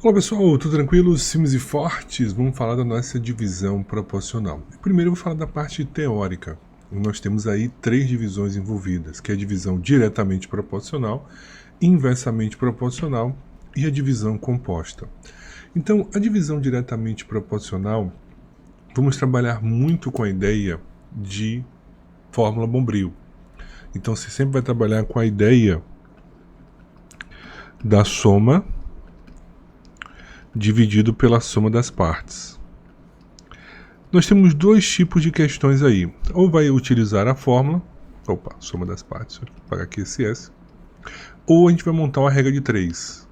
Olá pessoal, tudo tranquilo? Simples e fortes? Vamos falar da nossa divisão proporcional. Primeiro eu vou falar da parte teórica. Nós temos aí 3 divisões envolvidas, que é a divisão diretamente proporcional, inversamente proporcional e a divisão composta. Então, a divisão diretamente proporcional, vamos trabalhar muito com a ideia de fórmula Bombril. Então, você sempre vai trabalhar com a ideia da soma dividido pela soma das partes. Nós temos 2 tipos de questões aí. Ou vai utilizar a fórmula, soma das partes, vou apagar aqui esse S, ou a gente vai montar uma regra de 3.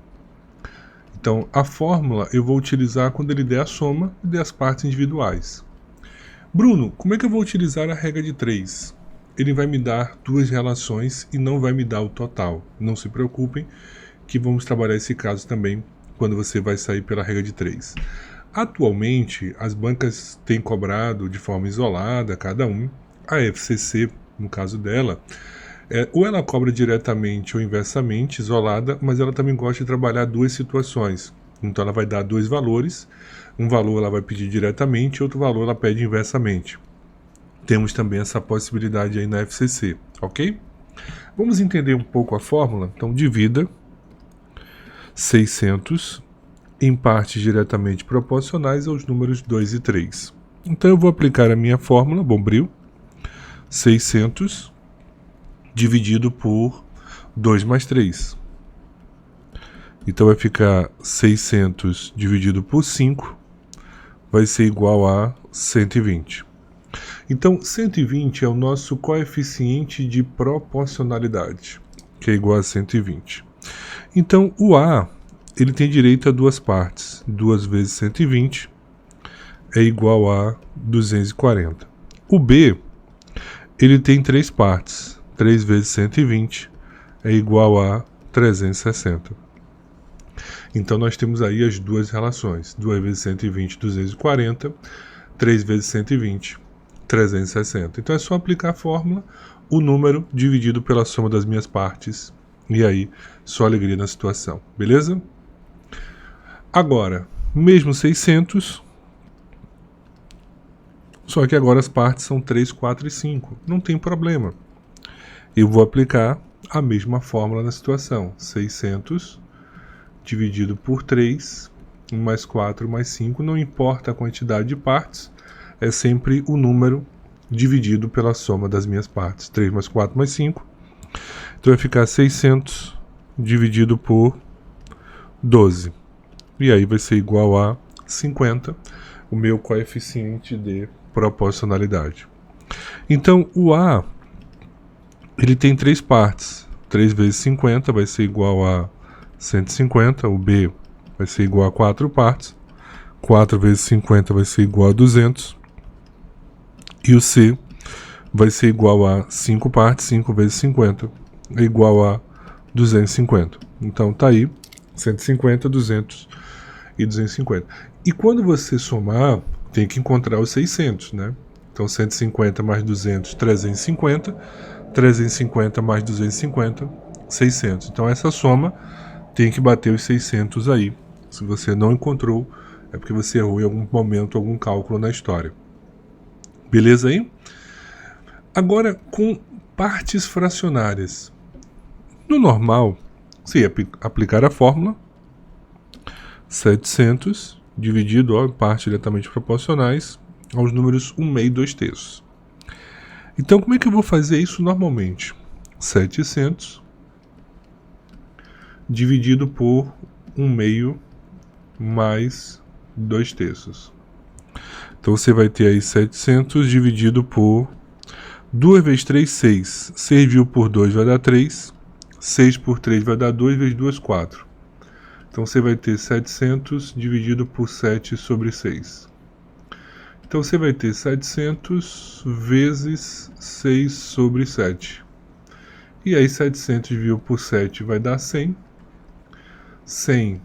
Então, a fórmula eu vou utilizar quando ele der a soma e der as partes individuais. Bruno, como é que eu vou utilizar a regra de 3? Ele vai me dar 2 relações e não vai me dar o total. Não se preocupem, que vamos trabalhar esse caso também quando você vai sair pela regra de 3. Atualmente, as bancas têm cobrado de forma isolada, cada um. A FCC, no caso dela, ou ela cobra diretamente ou inversamente, isolada, mas ela também gosta de trabalhar 2 situações. Então ela vai dar 2 valores, um valor ela vai pedir diretamente, outro valor ela pede inversamente. Temos também essa possibilidade aí na FCC, ok? Vamos entender um pouco a fórmula. Então divida 600 em partes diretamente proporcionais aos números 2 e 3. Então eu vou aplicar a minha fórmula, Bombril, 600 dividido por 2 mais 3. Então vai ficar 600 dividido por 5, vai ser igual a 120. Então 120 é o nosso coeficiente de proporcionalidade, que é igual a 120. Então o A, ele tem direito a 2 partes. 2 vezes 120 é igual a 240. O B, ele tem 3 partes. 3 vezes 120 é igual a 360. Então nós temos aí as 2 relações. 2 vezes 120, 240. 3 vezes 120, 360. Então é só aplicar a fórmula, o número dividido pela soma das minhas partes. E aí, só alegria na situação. Beleza? Agora, mesmo 600, só que agora as partes são 3, 4 e 5. Não tem problema. Eu vou aplicar a mesma fórmula na situação. 600 dividido por 3, mais 4 mais 5. Não importa a quantidade de partes, é sempre o número dividido pela soma das minhas partes. 3 mais 4 mais 5. Então vai ficar 600 dividido por 12. E aí vai ser igual a 50, o meu coeficiente de proporcionalidade. Então, o A, ele tem 3 partes. 3 vezes 50 vai ser igual a 150. O B vai ser igual a 4 partes. 4 vezes 50 vai ser igual a 200. E o C vai ser igual a 5 partes. 5 vezes 50 é igual a 250. Então, tá aí, 150, 200 e 250. E quando você somar, tem que encontrar os 600, né? Então 150 mais 200, 350. 350 mais 250, 600. Então essa soma tem que bater os 600 aí. Se você não encontrou, é porque você errou em algum momento, algum cálculo na história. Beleza aí? Agora, com partes fracionárias. No normal, você ia aplicar a fórmula 700 dividido em partes diretamente proporcionais aos números 1 meio e 2 terços. Então, como é que eu vou fazer isso normalmente? 700 dividido por 1 meio mais 2 terços. Então, você vai ter aí 700 dividido por 2 vezes 3, 6. 6 dividido por 2 vai dar 3. 6 por 3 vai dar 2 vezes 2, 4. Então, você vai ter 700 dividido por 7 sobre 6. Então, você vai ter 700 vezes 6 sobre 7. E aí, 700 dividido por 7 vai dar 100. 100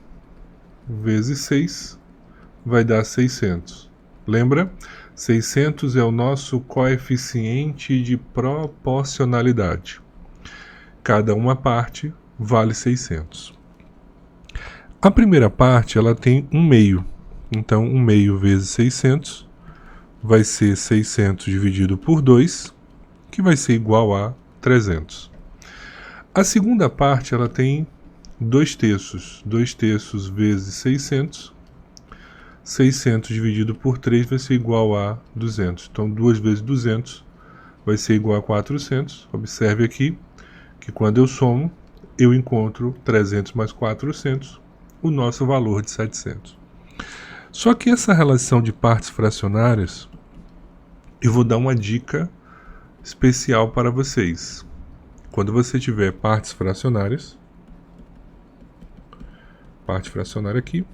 vezes 6 vai dar 600. Lembra? 600 é o nosso coeficiente de proporcionalidade. Cada uma parte vale 600. A primeira parte ela tem 1/2. Então 1/2 vezes 600 vai ser 600 dividido por 2, que vai ser igual a 300. A segunda parte ela tem 2/3. 2/3 vezes 600. 600 dividido por 3 vai ser igual a 200. Então 2 vezes 200 vai ser igual a 400. Observe aqui que quando eu somo, eu encontro 300 mais 400, o nosso valor de 700. Só que essa relação de partes fracionárias, eu vou dar uma dica especial para vocês. Quando você tiver partes fracionárias, parte fracionária aqui,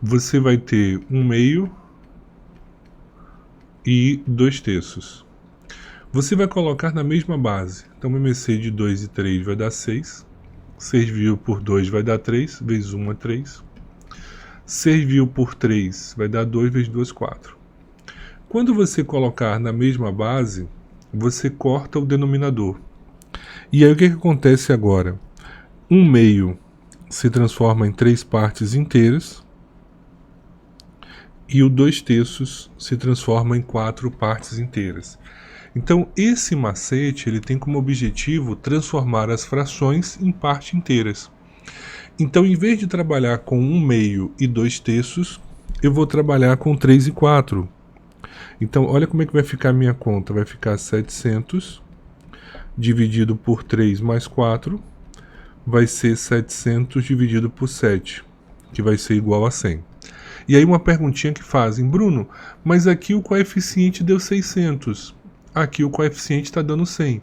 você vai ter 1/2 e 2/3. Você vai colocar na mesma base. Então, MMC de 2 e 3 vai dar 6. 6 dividido por 2 vai dar 3, vezes 1 é 3. 6 dividido por 3 vai dar 2, vezes 2, 4. Quando você colocar na mesma base, você corta o denominador. E aí o que acontece agora? 1/2 se transforma em 3 partes inteiras e o 2/3 se transforma em 4 partes inteiras. Então esse macete ele tem como objetivo transformar as frações em partes inteiras. Então em vez de trabalhar com 1/2 e 2/3, eu vou trabalhar com 3 e 4. Então olha como é que vai ficar a minha conta. Vai ficar 700 dividido por 3 mais 4 vai ser 700 dividido por 7, que vai ser igual a 100. E aí uma perguntinha que fazem: Bruno, mas aqui o coeficiente deu 600, aqui o coeficiente está dando 100.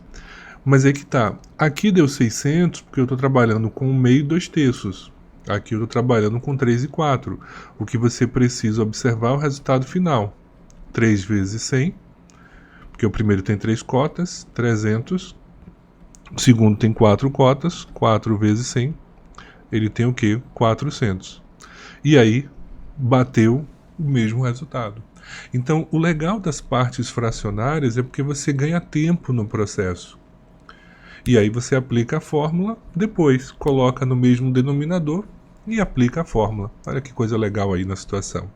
Mas é que tá, aqui deu 600 porque eu estou trabalhando com 1/2 e 2/3. Aqui eu estou trabalhando com 3 e 4. O que você precisa observar é o resultado final. 3 vezes 100, porque o primeiro tem 3 cotas, 300. O segundo tem 4 cotas, 4 vezes 100, ele tem o quê? 400. E aí, bateu o mesmo resultado. Então, o legal das partes fracionárias é porque você ganha tempo no processo. E aí você aplica a fórmula, depois coloca no mesmo denominador e aplica a fórmula. Olha que coisa legal aí na situação.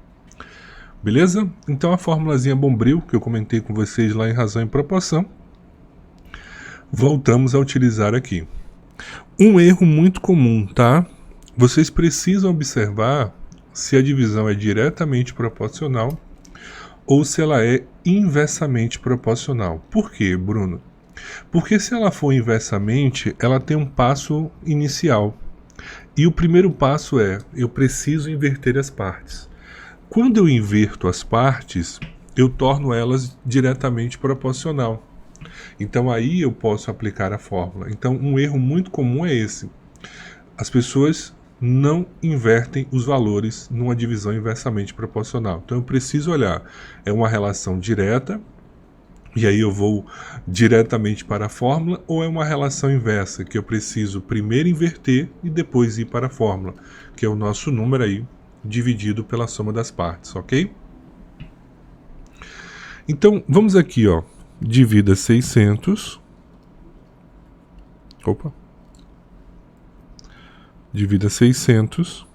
Beleza? Então a formulazinha Bombril, que eu comentei com vocês lá em Razão e Proporção, voltamos a utilizar aqui. Um erro muito comum, tá? Vocês precisam observar se a divisão é diretamente proporcional ou se ela é inversamente proporcional. Por quê, Bruno? Porque se ela for inversamente, ela tem um passo inicial. E o primeiro passo é, eu preciso inverter as partes. Quando eu inverto as partes, eu torno elas diretamente proporcional. Então aí eu posso aplicar a fórmula. Então um erro muito comum é esse. As pessoas não invertem os valores numa divisão inversamente proporcional. Então eu preciso olhar, é uma relação direta, e aí eu vou diretamente para a fórmula, ou é uma relação inversa, que eu preciso primeiro inverter e depois ir para a fórmula, que é o nosso número aí, dividido pela soma das partes, ok? Então vamos aqui, ó, divida 600, divida 600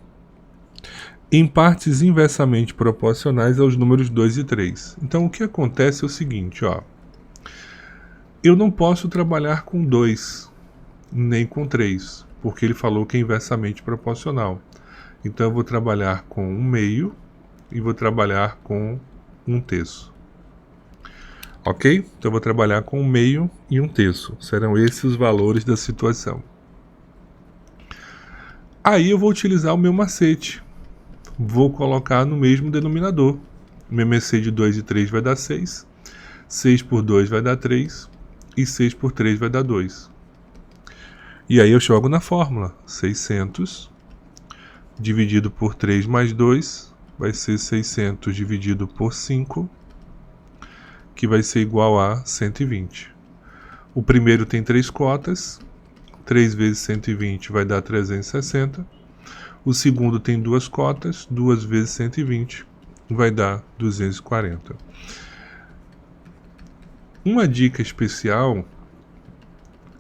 em partes inversamente proporcionais aos números 2 e 3. Então o que acontece é o seguinte, ó. Eu não posso trabalhar com 2, nem com 3, porque ele falou que é inversamente proporcional. Então eu vou trabalhar com 1/2 e vou trabalhar com 1/3. Ok? Então eu vou trabalhar com 1/2 e 1/3. Serão esses os valores da situação. Aí eu vou utilizar o meu macete. Vou colocar no mesmo denominador. O MMC de 2 e 3 vai dar 6. 6 por 2 vai dar 3. E 6 por 3 vai dar 2. E aí eu jogo na fórmula. 600 dividido por 3 mais 2 vai ser 600 dividido por 5, que vai ser igual a 120. O primeiro tem 3 cotas. 3 vezes 120 vai dar 360. O segundo tem 2 cotas, 2 vezes 120 vai dar 240. Uma dica especial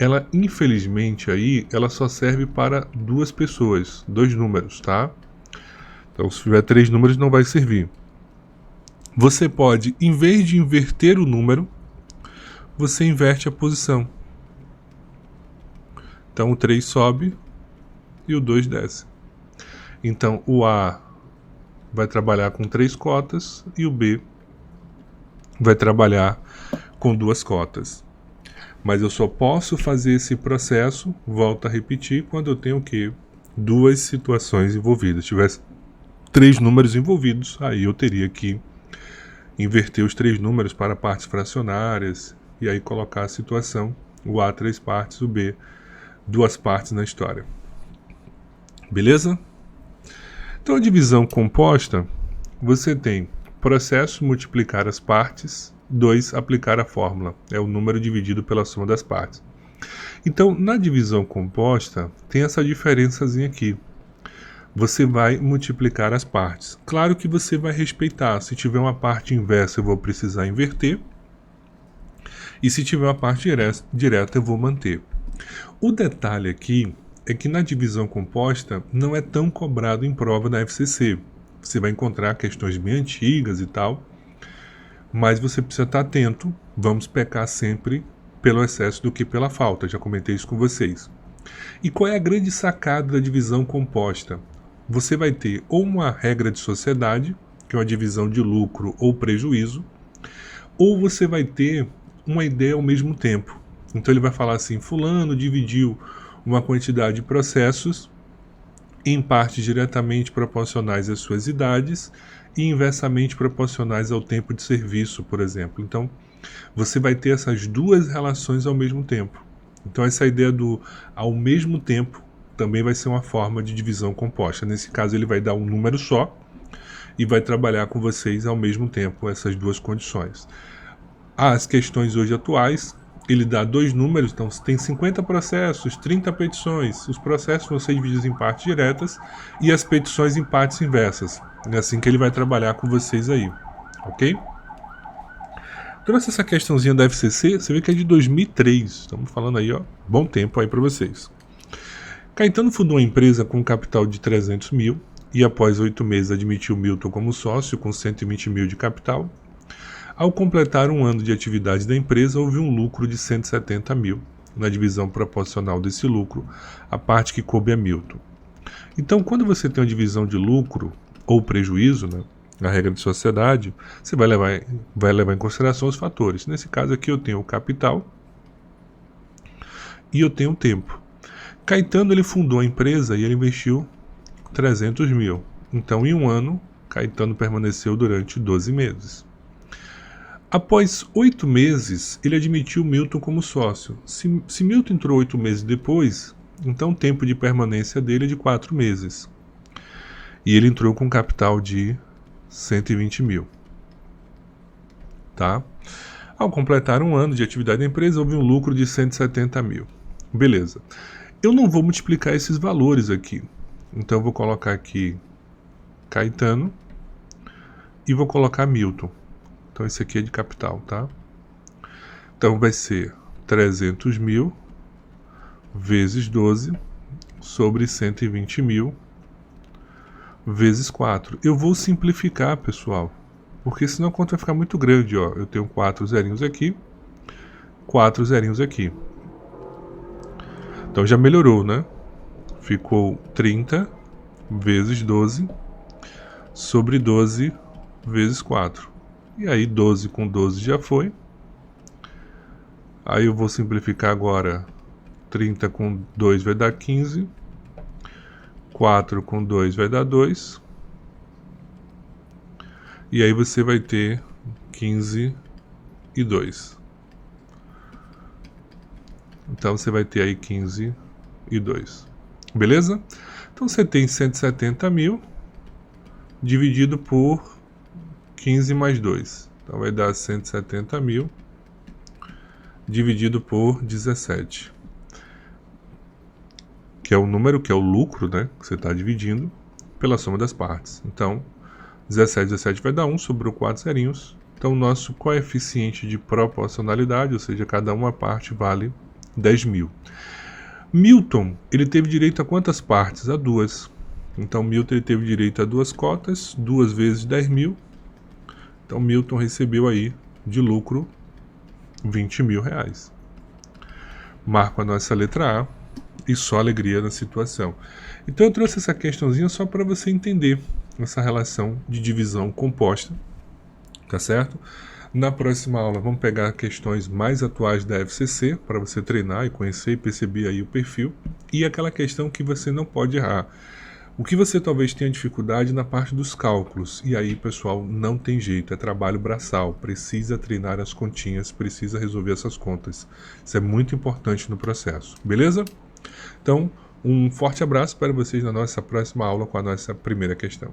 ela infelizmente aí, ela só serve para duas pessoas, dois números, tá? Então se tiver 3 números não vai servir. Você pode, em vez de inverter o número, você inverte a posição. Então o 3 sobe e o 2 desce. Então o A vai trabalhar com 3 cotas e o B vai trabalhar com 2 cotas. Mas eu só posso fazer esse processo, volto a repetir, quando eu tenho o quê? 2 situações envolvidas. Se tivesse 3 números envolvidos, aí eu teria que inverter os 3 números para partes fracionárias e aí colocar a situação, o A 3 partes, o B 2 partes na história. Beleza? Então a divisão composta, você tem processo multiplicar as partes, 2 aplicar a fórmula, é o número dividido pela soma das partes. Então na divisão composta tem essa diferençazinha aqui. Você vai multiplicar as partes. Claro que você vai respeitar, se tiver uma parte inversa eu vou precisar inverter, e se tiver uma parte direta eu vou manter. O detalhe aqui é que na divisão composta não é tão cobrado em prova da FCC. Você vai encontrar questões bem antigas e tal, mas você precisa estar atento, vamos pecar sempre pelo excesso do que pela falta, já comentei isso com vocês. E qual é a grande sacada da divisão composta? Você vai ter ou uma regra de sociedade, que é uma divisão de lucro ou prejuízo, ou você vai ter uma ideia ao mesmo tempo. Então ele vai falar assim, fulano dividiu uma quantidade de processos em partes diretamente proporcionais às suas idades e inversamente proporcionais ao tempo de serviço, por exemplo. Então você vai ter essas duas relações ao mesmo tempo. Então essa ideia do ao mesmo tempo também vai ser uma forma de divisão composta. Nesse caso ele vai dar um número só e vai trabalhar com vocês ao mesmo tempo essas duas condições. As questões hoje atuais, ele dá 2 números, então tem 50 processos, 30 petições. Os processos vão ser divididos em partes diretas e as petições em partes inversas. É assim que ele vai trabalhar com vocês aí, ok? Trouxe essa questãozinha da FCC, você vê que é de 2003, estamos falando aí, ó, bom tempo aí para vocês. Caetano fundou uma empresa com um capital de 300 mil e após 8 meses admitiu Milton como sócio com 120 mil de capital. Ao completar um ano de atividade da empresa, houve um lucro de 170 mil. Na divisão proporcional desse lucro, a parte que coube a Milton. Então, quando você tem uma divisão de lucro ou prejuízo, né, na regra de sociedade, você vai levar em consideração os fatores. Nesse caso aqui eu tenho o capital e eu tenho o tempo. Caetano ele fundou a empresa e ele investiu 300 mil. Então, em um ano, Caetano permaneceu durante 12 meses. Após 8 meses, ele admitiu Milton como sócio. Se Milton entrou 8 meses depois, então o tempo de permanência dele é de 4 meses. E ele entrou com um capital de 120 mil. Tá? Ao completar um ano de atividade da empresa, houve um lucro de 170 mil. Beleza. Eu não vou multiplicar esses valores aqui. Então eu vou colocar aqui Caetano e vou colocar Milton. Então esse aqui é de capital, tá? Então vai ser 300 mil vezes 12 sobre 120 mil vezes 4. Eu vou simplificar, pessoal, porque senão a conta vai ficar muito grande, ó. Eu tenho 4 zerinhos aqui, 4 zerinhos aqui. Então já melhorou, né? Ficou 30 vezes 12 sobre 12 vezes 4. E aí 12 com 12 já foi. Aí eu vou simplificar agora. 30 com 2 vai dar 15. 4 com 2 vai dar 2. E aí você vai ter 15 e 2. Então você vai ter aí 15 e 2. Beleza? Então você tem 170 mil dividido por 15 mais 2. Então vai dar 170 mil dividido por 17. Que é o número, que é o lucro, né? Que você está dividindo pela soma das partes. Então, 17 vai dar 1, sobrou 4 zerinhos. Então, o nosso coeficiente de proporcionalidade, ou seja, cada uma parte vale 10.000. Milton, ele teve direito a quantas partes? A 2. Então, Milton ele teve direito a 2 cotas, 2 vezes 10.000. Então, Milton recebeu aí de lucro R$20.000. Marco a nossa letra A e só alegria na situação. Então, eu trouxe essa questãozinha só para você entender essa relação de divisão composta, tá certo? Na próxima aula vamos pegar questões mais atuais da FCC para você treinar e conhecer e perceber aí o perfil e aquela questão que você não pode errar. O que você talvez tenha dificuldade na parte dos cálculos, e aí, pessoal, não tem jeito, é trabalho braçal, precisa treinar as continhas, precisa resolver essas contas. Isso é muito importante no processo, beleza? Então, um forte abraço para vocês na nossa próxima aula com a nossa primeira questão.